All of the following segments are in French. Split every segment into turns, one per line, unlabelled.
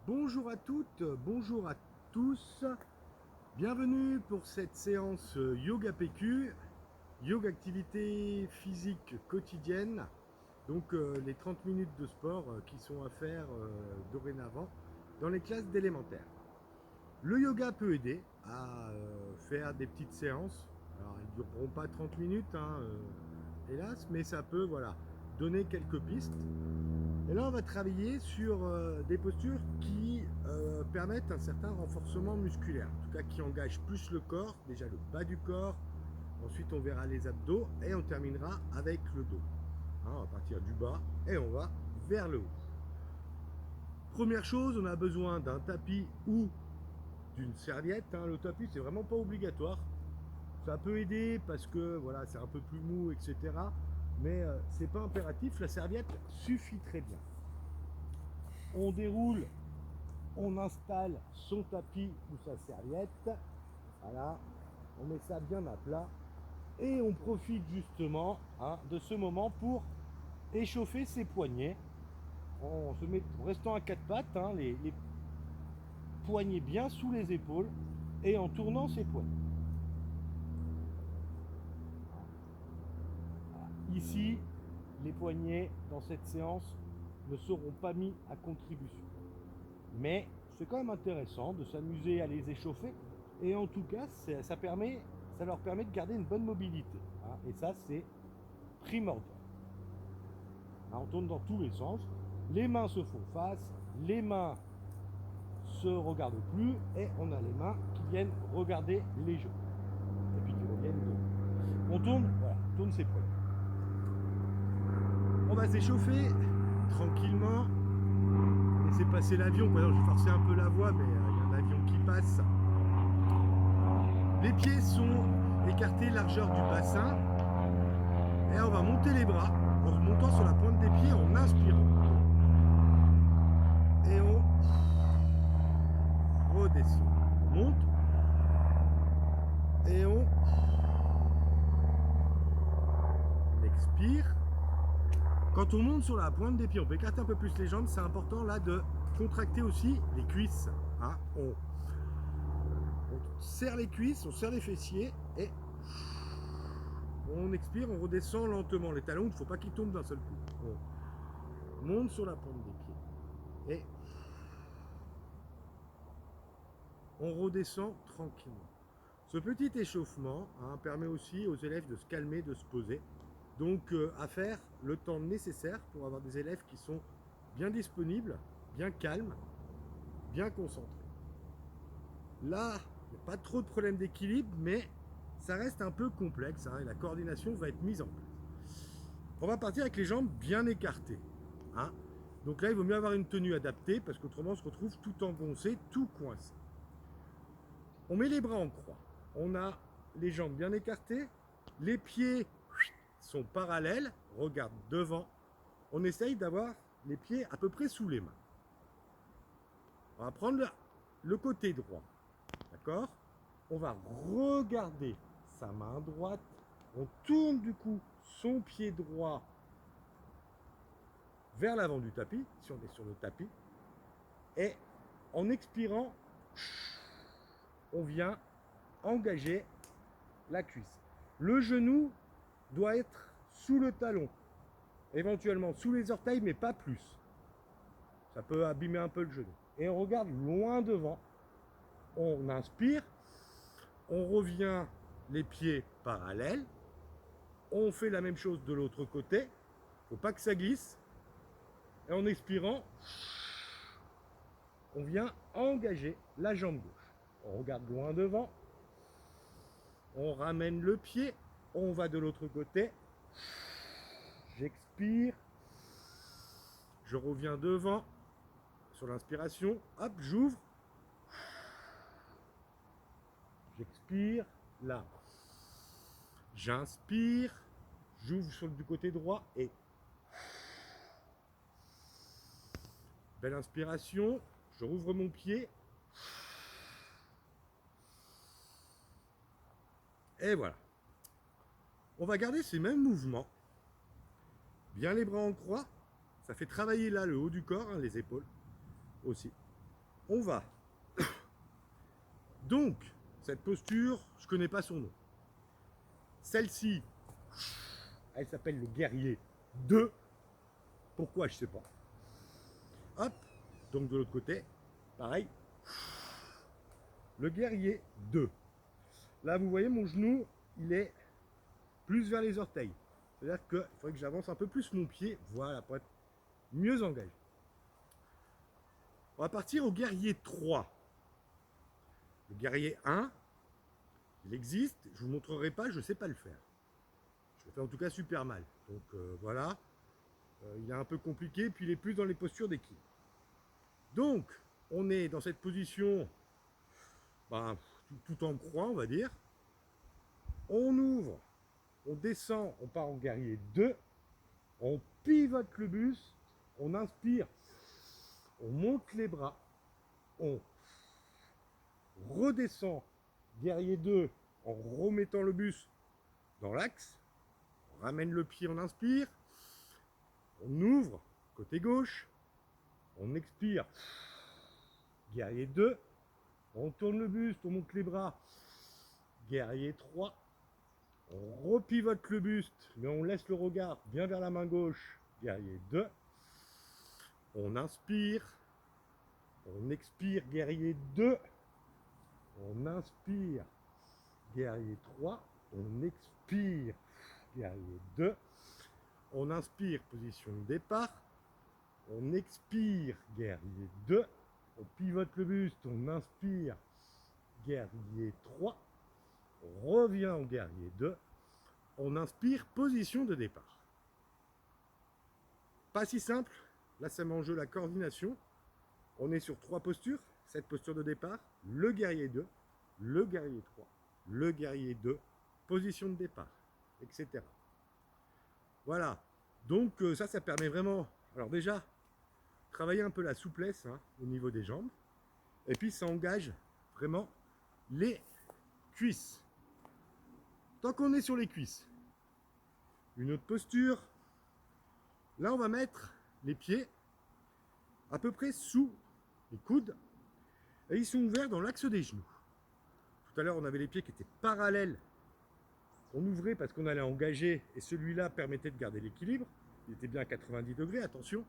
Bonjour à toutes, bonjour à tous. Bienvenue pour cette séance Yoga PQ, Yoga activité physique quotidienne. Donc les 30 minutes de sport qui sont à faire dorénavant dans les classes d'élémentaire. Le yoga peut aider à faire des petites séances. Alors elles ne dureront pas 30 minutes, hélas, mais ça peut donner quelques pistes. Et là, on va travailler sur des postures qui permettent un certain renforcement musculaire, en tout cas qui engagent plus le corps, déjà le bas du corps, ensuite on verra les abdos et on terminera avec le dos. On va partir du bas et on va vers le haut. Première chose, on a besoin d'un tapis ou d'une serviette. Le tapis, c'est vraiment pas obligatoire. Ça peut aider parce que voilà, c'est un peu plus mou, etc. Mais c'est pas impératif, la serviette suffit très bien. On déroule, on installe son tapis ou sa serviette. Voilà, on met ça bien à plat et on profite justement de ce moment pour échauffer ses poignets. On se met en restant à quatre pattes, les poignets bien sous les épaules et en tournant ses poignets. Ici, les poignets dans cette séance ne seront pas mis à contribution. Mais c'est quand même intéressant de s'amuser à les échauffer. Et en tout cas, ça leur permet de garder une bonne mobilité. Et ça, c'est primordial. On tourne dans tous les sens. Les mains se font face, les mains se regardent plus, et on a les mains qui viennent regarder les jeux. Et puis qui reviennent de... On tourne, voilà, on tourne ses poignets. On va s'échauffer tranquillement. Laisser passer l'avion. Je vais forcer un peu la voix, mais il y a un avion qui passe. Les pieds sont écartés largeur du bassin. Et on va monter les bras en remontant sur la pointe des pieds en inspirant. Et on redescend. On monte. Et on expire. Quand on monte sur la pointe des pieds, on peut écarter un peu plus les jambes. C'est important là de contracter aussi les cuisses. On serre les cuisses, on serre les fessiers et on expire, on redescend lentement. Les talons, il ne faut pas qu'ils tombent d'un seul coup. On monte sur la pointe des pieds et on redescend tranquillement. Ce petit échauffement permet aussi aux élèves de se calmer, de se poser. Donc à faire le temps nécessaire pour avoir des élèves qui sont bien disponibles, bien calmes, bien concentrés. Là, il n'y a pas trop de problème d'équilibre, mais ça reste un peu complexe et la coordination va être mise en place. On va partir avec les jambes bien écartées. Donc là, il vaut mieux avoir une tenue adaptée parce qu'autrement, on se retrouve tout engoncé, tout coincé. On met les bras en croix. On a les jambes bien écartées, les pieds sont parallèles, regarde devant. On essaye d'avoir les pieds à peu près sous les mains. On va prendre le côté droit. D'accord? On va regarder sa main droite. On tourne du coup son pied droit vers l'avant du tapis, si on est sur le tapis. Et en expirant, on vient engager la cuisse. Le genou doit être sous le talon, éventuellement sous les orteils, mais pas plus. Ça peut abîmer un peu le genou. Et on regarde loin devant. On inspire, on revient les pieds parallèles. On fait la même chose de l'autre côté. Il ne faut pas que ça glisse. Et en expirant, on vient engager la jambe gauche. On regarde loin devant. On ramène le pied. On va de l'autre côté. J'expire. Je reviens devant. Sur l'inspiration, hop, j'ouvre. J'expire. Là. J'inspire. J'ouvre du côté droit et belle inspiration. Je rouvre mon pied. Et voilà. On va garder ces mêmes mouvements. Bien les bras en croix. Ça fait travailler là le haut du corps, les épaules aussi. on va. Donc, cette posture, je ne connais pas son nom. Celle-ci, elle s'appelle le guerrier 2. Pourquoi, je ne sais pas. Hop, donc de l'autre côté, pareil. Le guerrier 2. Là, vous voyez, mon genou, il est plus vers les orteils. C'est-à-dire qu'il faudrait que j'avance un peu plus mon pied, voilà, pour être mieux engagé. On va partir au guerrier 3. Le guerrier 1, il existe, je ne vous montrerai pas, je ne sais pas le faire. Je le fais en tout cas super mal. Donc voilà, il est un peu compliqué, puis il est plus dans les postures d'équilibre. Donc, on est dans cette position tout en croix, on va dire. On ouvre, on descend, on part en guerrier 2, on pivote le buste, on inspire, on monte les bras, on redescend, guerrier 2, en remettant le buste dans l'axe, on ramène le pied, on inspire, on ouvre, côté gauche, on expire, guerrier 2, on tourne le buste, on monte les bras, guerrier 3, on repivote le buste, mais on laisse le regard bien vers la main gauche, guerrier 2, on inspire, on expire, guerrier 2, on inspire, guerrier 3, on expire, guerrier 2, on inspire, position de départ, on expire, guerrier 2, on pivote le buste, on inspire, guerrier 3, on revient au guerrier 2, on inspire, position de départ. Pas si simple, là ça met en jeu la coordination. On est sur 3 postures, cette posture de départ, le guerrier 2, le guerrier 3, le guerrier 2, position de départ, etc. Voilà, donc ça permet vraiment, alors déjà, travailler un peu la souplesse au niveau des jambes, et puis ça engage vraiment les cuisses. Tant qu'on est sur les cuisses, une autre posture, là on va mettre les pieds à peu près sous les coudes, et ils sont ouverts dans l'axe des genoux. Tout à l'heure, on avait les pieds qui étaient parallèles. On ouvrait parce qu'on allait engager, et celui-là permettait de garder l'équilibre. Il était bien à 90 degrés, attention.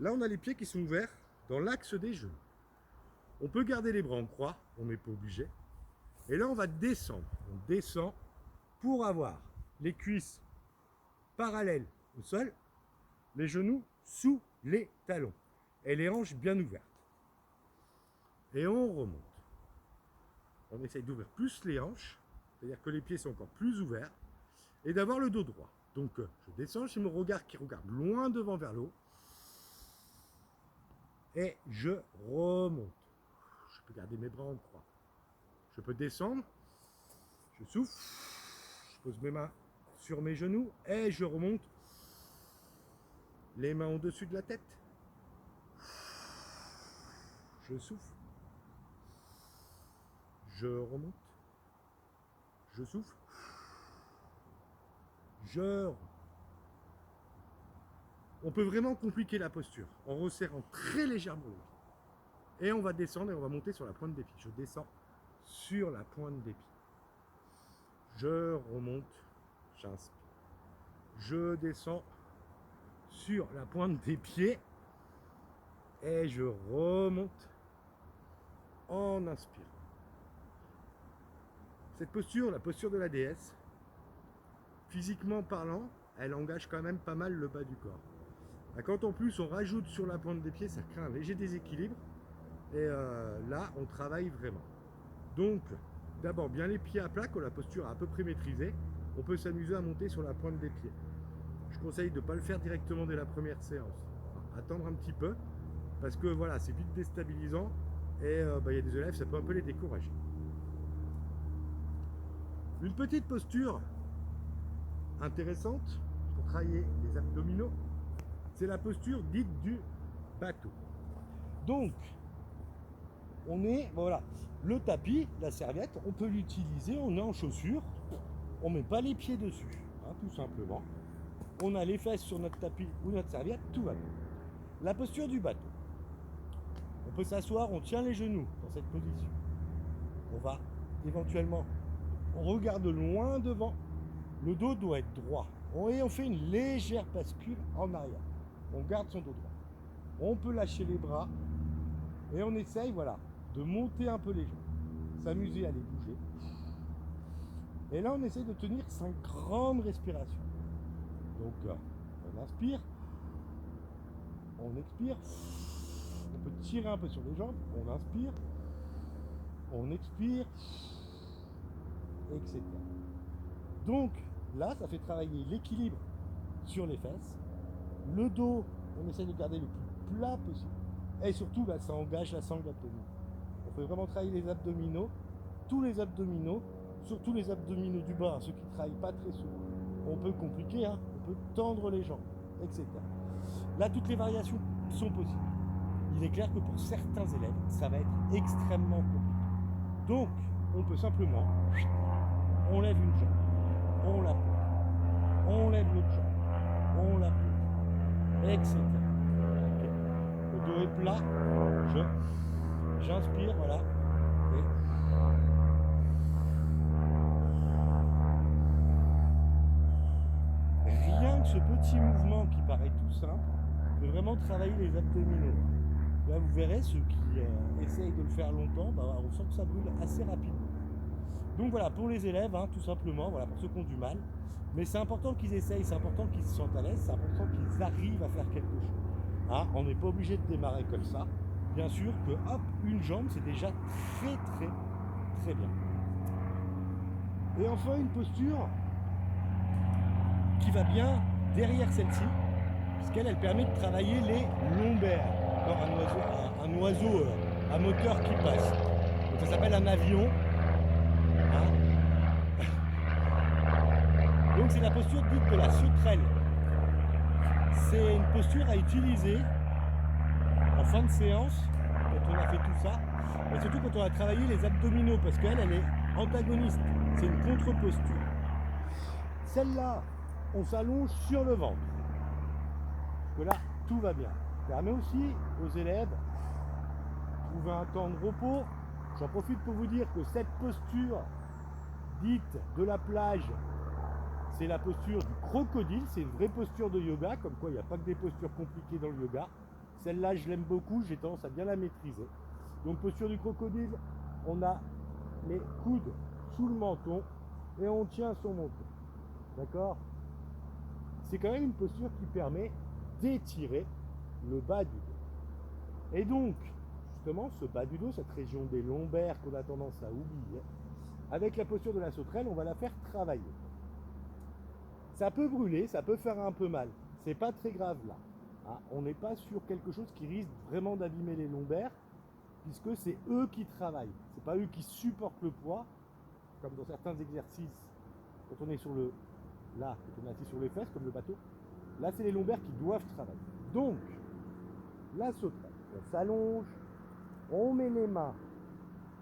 Là, on a les pieds qui sont ouverts dans l'axe des genoux. On peut garder les bras en croix, on n'est pas obligé. Et là, on va descendre. On descend pour avoir les cuisses parallèles au sol, les genoux sous les talons et les hanches bien ouvertes. Et on remonte. On essaye d'ouvrir plus les hanches, c'est-à-dire que les pieds sont encore plus ouverts, et d'avoir le dos droit. Donc je descends, j'ai mon regard qui regarde loin devant vers le haut, et je remonte. Je peux garder mes bras en croix. Je peux descendre, je souffle, je pose mes mains sur mes genoux, et je remonte. Les mains au-dessus de la tête. Je souffle. Je remonte. Je souffle. On peut vraiment compliquer la posture en resserrant très légèrement le pied. Et on va descendre et on va monter sur la pointe des pieds. Je descends sur la pointe des pieds. Je remonte, j'inspire. Je descends sur la pointe des pieds et je remonte en inspirant. Cette posture, la posture de la déesse, physiquement parlant, elle engage quand même pas mal le bas du corps. Quand en plus on rajoute sur la pointe des pieds, ça crée un léger déséquilibre. Et là, on travaille vraiment. Donc, d'abord bien les pieds à plat, quand la posture est à peu près maîtrisée, on peut s'amuser à monter sur la pointe des pieds. Je conseille de ne pas le faire directement dès la première séance. Attendre un petit peu, parce que voilà, c'est vite déstabilisant. Et y a des élèves, ça peut un peu les décourager. Une petite posture intéressante pour travailler les abdominaux, c'est la posture dite du bateau. Donc, on est, voilà, le tapis, la serviette, on peut l'utiliser, on est en chaussures, on ne met pas les pieds dessus, tout simplement. On a les fesses sur notre tapis ou notre serviette, tout va bien. La posture du bateau. On On peut s'asseoir, on tient les genoux dans cette position. On va éventuellement, on regarde loin devant, le dos doit être droit. Et on fait une légère bascule en arrière. On garde son dos droit. On peut lâcher les bras et on essaye, voilà, de monter un peu les jambes, s'amuser à les bouger. Et là, on essaye de tenir 5 grandes respirations. Donc, on inspire, on expire, on peut tirer un peu sur les jambes, on inspire, on expire, etc. Donc, là, ça fait travailler l'équilibre sur les fesses, le dos, on essaie de garder le plus plat possible. Et surtout, ça engage la sangle abdominale. On fait vraiment travailler les abdominaux, tous les abdominaux, surtout les abdominaux du bas, ceux qui ne travaillent pas très souvent. On peut compliquer, hein, on peut tendre les jambes, etc. Là, toutes les variations sont possibles. Il est clair que pour certains élèves, ça va être extrêmement compliqué. Donc, on peut simplement, on lève une jambe, on la pose, on lève l'autre jambe, on la pose, etc. Okay. Le dos est plat, j'inspire, voilà, et rien que ce petit mouvement qui paraît tout simple peut vraiment travailler les abdominaux. Là, vous verrez, ceux qui essayent de le faire longtemps, on sent que ça brûle assez rapidement. Donc voilà, pour les élèves, hein, tout simplement, voilà, pour ceux qui ont du mal. Mais c'est important qu'ils essayent, c'est important qu'ils se sentent à l'aise, c'est important qu'ils arrivent à faire quelque chose. Hein, on n'est pas obligé de démarrer comme ça. Bien sûr que, hop, une jambe, c'est déjà très, très, très bien. Et enfin, une posture qui va bien derrière celle-ci, puisqu'elle elle permet de travailler les lombaires. Encore un oiseau à moteur qui passe. Donc ça s'appelle un avion. Hein. Donc c'est la posture dite de la sauterelle. C'est une posture à utiliser en fin de séance, quand on a fait tout ça, et surtout quand on a travaillé les abdominaux, parce qu'elle, elle est antagoniste. C'est une contre-posture. Celle-là, on s'allonge sur le ventre. Parce que là, tout va bien. Ça permet aussi aux élèves de trouver un temps de repos. J'en profite pour vous dire que cette posture dite de la plage, c'est la posture du crocodile. C'est une vraie posture de yoga, comme quoi il n'y a pas que des postures compliquées dans le yoga. Celle-là, je l'aime beaucoup, j'ai tendance à bien la maîtriser. Donc, posture du crocodile, on a les coudes sous le menton et on tient son menton. D'accord? C'est quand même une posture qui permet d'étirer le bas du dos. Et donc, justement, ce bas du dos, cette région des lombaires qu'on a tendance à oublier, avec la posture de la sauterelle, on va la faire travailler. Ça peut brûler, ça peut faire un peu mal. C'est pas très grave là. Ah, on n'est pas sur quelque chose qui risque vraiment d'abîmer les lombaires, puisque c'est eux qui travaillent. C'est pas eux qui supportent le poids, comme dans certains exercices, quand on est sur le là, quand on est assis sur les fesses, comme le bateau. Là, c'est les lombaires qui doivent travailler. Donc, la sauterelle, on s'allonge, on met les mains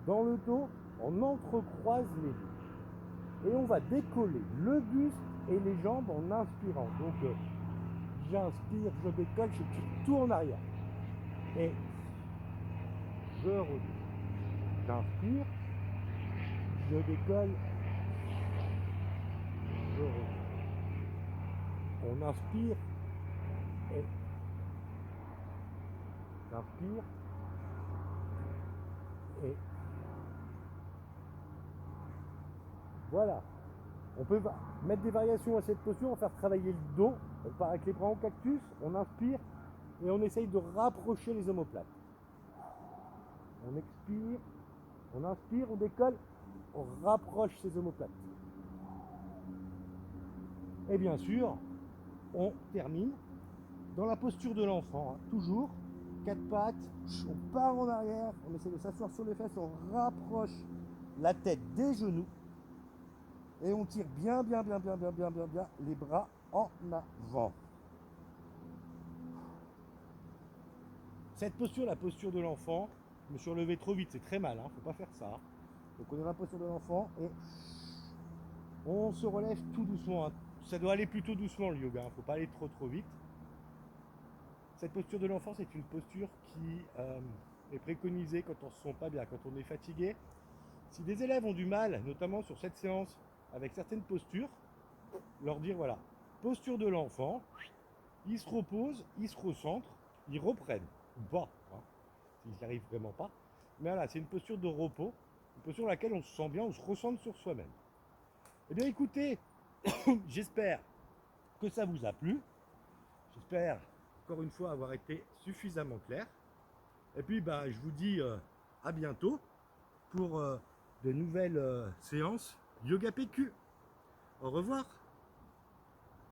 dans le dos, on entrecroise les deux. Et on va décoller le buste et les jambes en inspirant. Donc, j'inspire, je décolle, je tire tout en arrière. Et je redescends. J'inspire, je décolle, je redescends. On inspire et j'inspire et voilà. On peut mettre des variations à cette posture, on va faire travailler le dos. On part avec les bras en cactus, on inspire et on essaye de rapprocher les omoplates. On expire, on inspire, on décolle, on rapproche ses omoplates. Et bien sûr, on termine dans la posture de l'enfant, hein, toujours, 4 pattes, on part en arrière, on essaie de s'asseoir sur les fesses, on rapproche la tête des genoux et on tire bien les bras en avant. Cette posture, la posture de l'enfant, je me suis relevé trop vite, c'est très mal, hein, faut pas faire ça. Donc on est dans la posture de l'enfant et on se relève tout doucement. Hein. Ça doit aller plutôt doucement le yoga, faut pas aller trop vite. Cette posture de l'enfant, c'est une posture qui est préconisé quand on ne se sent pas bien, quand on est fatigué. Si des élèves ont du mal, notamment sur cette séance, avec certaines postures, leur dire voilà, posture de l'enfant, ils se reposent, ils se recentrent, ils reprennent, ou pas, hein, s'ils n'y arrivent vraiment pas. Mais voilà, c'est une posture de repos, une posture dans laquelle on se sent bien, on se recentre sur soi-même. Eh bien écoutez, j'espère que ça vous a plu. J'espère encore une fois avoir été suffisamment clair. Et puis je vous dis à bientôt pour de nouvelles séances Yoga PQ. Au revoir.